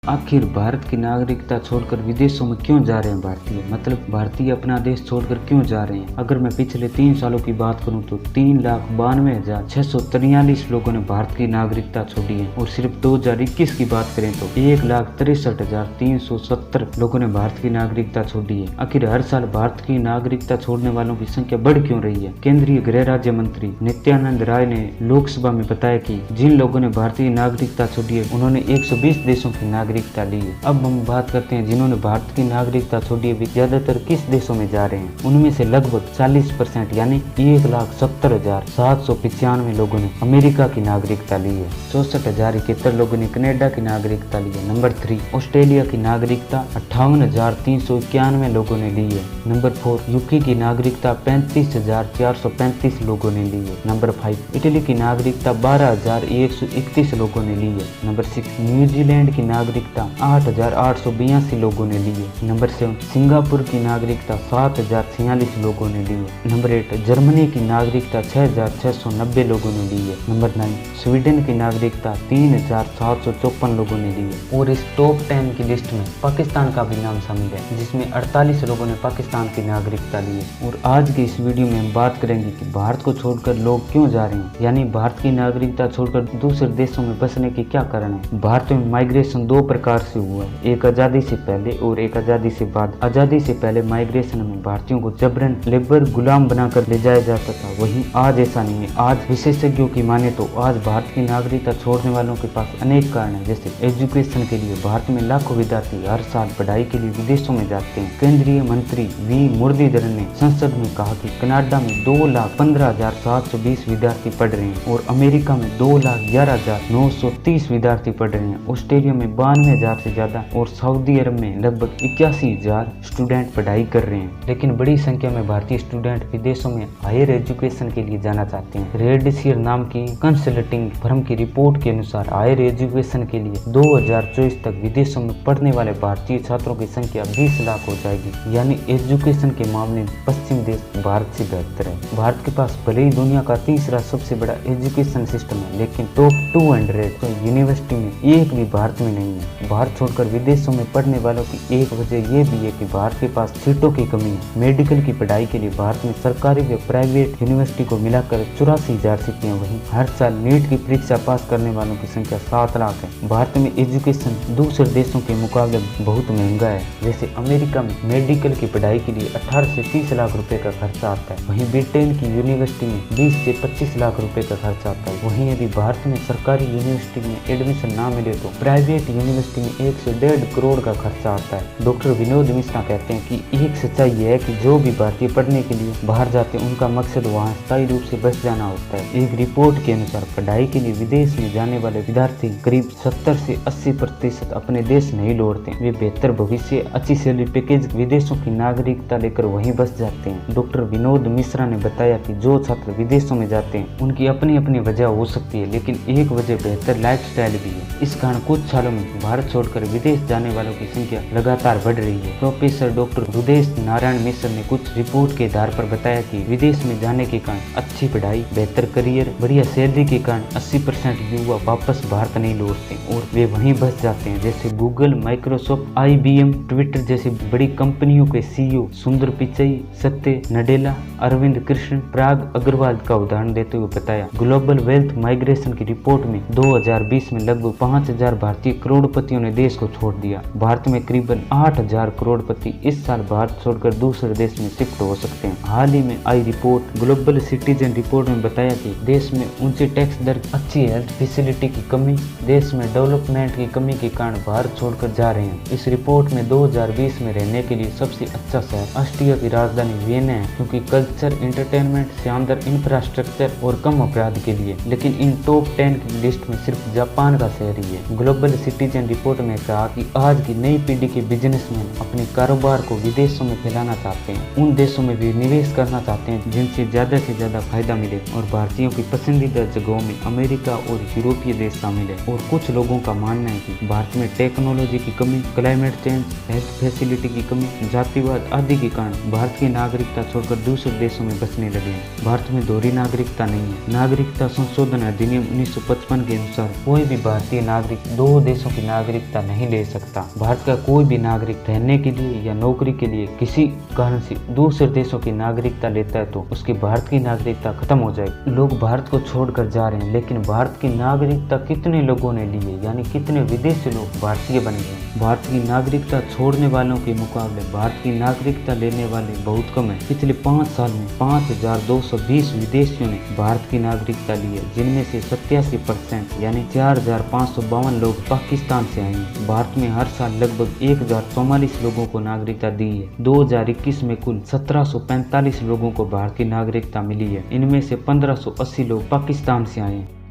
आखिर भारत की नागरिकता छोड़कर विदेशों में क्यों जा रहे हैं भारतीय, मतलब भारतीय अपना देश छोड़कर क्यों जा रहे हैं। अगर मैं पिछले 3 सालों की बात करूं तो 3,92,643 लोगों ने भारत की नागरिकता छोड़ी है और सिर्फ 2021 की बात करें तो 1,63,370 लोगों ने भारत की नागरिकता छोड़ी है। आखिर हर साल भारत की नागरिकता छोड़ने वालों की संख्या बढ़ क्यों रही है। केंद्रीय गृह राज्य मंत्री नित्यानंद राय ने लोकसभा में बताया कि जिन लोगों ने भारतीय नागरिकता छोड़ी है उन्होंने 120 देशों की नागरिकता ली है। अब हम बात करते हैं जिन्होंने भारत की नागरिकता छोड़ी है वे ज्यादातर किस देशों में जा रहे हैं। उनमें से लगभग 40% यानी 1,70,795 लोगों ने अमेरिका की नागरिकता ली है। 64,071 लोगों ने कनाडा की नागरिकता ली है। नंबर 3 ऑस्ट्रेलिया की नागरिकता 58,391 लोगों ने ली है। नंबर 4 यूके की नागरिकता 35,435 लोगों ने ली है। नंबर 5 इटली की नागरिकता 12,131 लोगों ने ली है। नंबर 6 न्यूजीलैंड की नागरिकता 8,882 लोगों ने ली है। नंबर 7 सिंगापुर की नागरिकता 7,046 लोगों ने ली है। नंबर 8 जर्मनी की नागरिकता 6,690 लोगों ने ली है। नंबर 9 स्वीडन की नागरिकता 3,754 लोगों ने ली है। और इस टॉप 10 की लिस्ट में पाकिस्तान का भी नाम शामिल है जिसमें 48 लोगों ने पाकिस्तान की नागरिकता ली है। और आज की इस वीडियो में हम बात करेंगे कि भारत को छोड़कर लोग क्यों जा रहे हैं, यानी भारत की नागरिकता छोड़कर दूसरे देशों में बसने के क्या कारण है। भारत में माइग्रेशन 2 प्रकार से हुआ है, एक आजादी से पहले और एक आजादी से बाद। आजादी से पहले माइग्रेशन में भारतीयों को जबरन लेबर गुलाम बनाकर ले जाया जाता था, वहीं आज ऐसा नहीं है। आज विशेषज्ञों की माने तो आज भारत की नागरिकता छोड़ने वालों के पास अनेक कारण है। जैसे एजुकेशन के लिए भारत में लाखों विद्यार्थी हर साल पढ़ाई के लिए विदेशों में जाते हैं। केंद्रीय मंत्री वी मुरलीधरन ने संसद में कहा कि कनाडा में 2,15,720 विद्यार्थी पढ़ रहे हैं और अमेरिका में 2,11,930 विद्यार्थी पढ़ रहे हैं। ऑस्ट्रेलिया में 92,000 से ज्यादा और सऊदी अरब में लगभग 81,000 स्टूडेंट पढ़ाई कर रहे हैं। लेकिन बड़ी संख्या में भारतीय स्टूडेंट विदेशों में हायर एजुकेशन के लिए जाना चाहते हैं। रेडसीयर नाम की कंसल्टिंग फर्म की रिपोर्ट के अनुसार हायर एजुकेशन के लिए 2024 तक विदेशों में पढ़ने वाले भारतीय छात्रों की संख्या 20 लाख हो जाएगी। यानी एजुकेशन के मामले में पश्चिम देश भारत से बेहतर है। भारत के पास भले ही दुनिया का तीसरा सबसे बड़ा एजुकेशन सिस्टम है, लेकिन टॉप 200 तो यूनिवर्सिटी में एक भी भारत में नहीं है। भारत छोड़कर विदेशों में पढ़ने वालों की एक वजह यह भी है कि भारत के पास सीटों की कमी है। मेडिकल की पढ़ाई के लिए भारत में सरकारी व प्राइवेट यूनिवर्सिटी को मिलाकर 84,000 सीटें हैं। वहीं हर साल नीट की परीक्षा पास करने वालों की संख्या 7 लाख है। भारत में एजुकेशन दूसरे देशों के मुकाबले बहुत महंगा है। जैसे अमेरिका में मेडिकल की पढ़ाई के लिए 18 से 30 लाख रुपए का खर्चा आता है, वहीं ब्रिटेन की यूनिवर्सिटी में 20 से 25 लाख रुपए का खर्चा आता है। वहीं यदि भारत में सरकारी यूनिवर्सिटी में एडमिशन ना मिले तो प्राइवेट यूनिवर्सिटी में 1 से 1.5 करोड़ का खर्चा आता है। डॉक्टर विनोद मिश्रा कहते हैं कि एक सच्चाई यह है कि जो भी भारतीय पढ़ने के लिए बाहर जाते हैं उनका मकसद वहाँ स्थायी रूप से बस जाना होता है। एक रिपोर्ट के अनुसार पढ़ाई के लिए विदेश में जाने वाले विद्यार्थी करीब 70 से 80% अपने देश नहीं लौटते। वे बेहतर भविष्य, अच्छी सैलरी पैकेज, विदेशों की नागरिकता लेकर वहीं बस जाते हैं। डॉक्टर विनोद मिश्रा ने बताया कि जो छात्र विदेशों में जाते हैं उनकी अपनी अपनी वजह हो सकती है, लेकिन एक वजह बेहतर लाइफस्टाइल भी है। इस कारण कुछ सालों में भारत छोड़कर विदेश जाने वालों की संख्या लगातार बढ़ रही है। प्रोफेसर डॉक्टर रुदेश नारायण मिश्र ने कुछ रिपोर्ट के आधार पर बताया कि विदेश में जाने के कारण अच्छी पढ़ाई, बेहतर करियर, बढ़िया सैलरी के कारण 80% युवा वापस भारत नहीं लौटते और वे वहीं बस जाते हैं। जैसे गूगल, माइक्रोसॉफ्ट, IBM, ट्विटर जैसी बड़ी कंपनियों के CEO सुंदर पिचई, सत्य नडेला, अरविंद कृष्ण, पराग अग्रवाल का उदाहरण देते हुए बताया। ग्लोबल वेल्थ माइग्रेशन की रिपोर्ट में 2020 में लगभग 5,000 भारतीय करोड़पतियों ने देश को छोड़ दिया। भारत में करीबन 8,000 करोड़पति इस साल भारत छोड़कर दूसरे देश में शिफ्ट हो सकते हैं। हाल ही में आई रिपोर्ट ग्लोबल सिटीजन रिपोर्ट में बताया कि देश में ऊंची टैक्स दर, अच्छी हेल्थ फैसिलिटी की कमी, देश में डेवलपमेंट की कमी के कारण भारत छोड़कर जा रहे हैं। इस रिपोर्ट में 2020 में रहने के लिए सबसे अच्छा शहर ऑस्ट्रिया की राजधानी वियना है, क्योंकि कल्चर, एंटरटेनमेंट, शानदार इंफ्रास्ट्रक्चर और कम अपराध के लिए। लेकिन इन टॉप 10 की लिस्ट में सिर्फ जापान का शहर ही है। ग्लोबल सिटीजन रिपोर्ट में कहा कि आज की नई पीढ़ी के बिजनेसमैन अपने कारोबार को विदेशों में फैलाना चाहते हैं। उन देशों में भी निवेश करना चाहते हैं जिनसे ज्यादा से ज्यादा फायदा मिले और भारतीयों की पसंदीदा जगहों में अमेरिका और यूरोपीय देश शामिल है। और कुछ लोगों का मानना है कि भारत में टेक्नोलॉजी की कमी, क्लाइमेट चेंज, हेल्थ फैसिलिटी की कमी, जातिवाद आदि के कारण भारत की नागरिकता छोड़कर दूसरे देशों में बसने लगे हैं। भारत में दोहरी नागरिकता नहीं है। नागरिकता संशोधन अधिनियम 1955 के अनुसार कोई भी भारतीय नागरिक 2 देशों की नागरिकता नहीं ले सकता। भारत का कोई भी नागरिक रहने के लिए या नौकरी के लिए किसी कारण से दूसरे देशों की नागरिकता लेता है तो उसकी भारत की नागरिकता खत्म हो जाएगी। लोग भारत को छोड़कर जा रहे हैं, लेकिन भारत की नागरिकता कितने लोगों ने ली है, यानी कितने विदेशी लोग भारतीय बने हैं। भारत की नागरिकता छोड़ने वालों के मुकाबले भारत की नागरिकता लेने वाले बहुत कम है। पिछले 5 साल में 5220 विदेशियों ने भारत की नागरिकता ली है, जिनमें से 87% यानी 4552 लोग पाकिस्तान से आए हैं। भारत में हर साल लगभग 1044 लोगों को नागरिकता दी है। 2021 में कुल 1745 लोगों को भारत की नागरिकता मिली है। इनमें से 1580 लोग पाकिस्तान से आए हैं।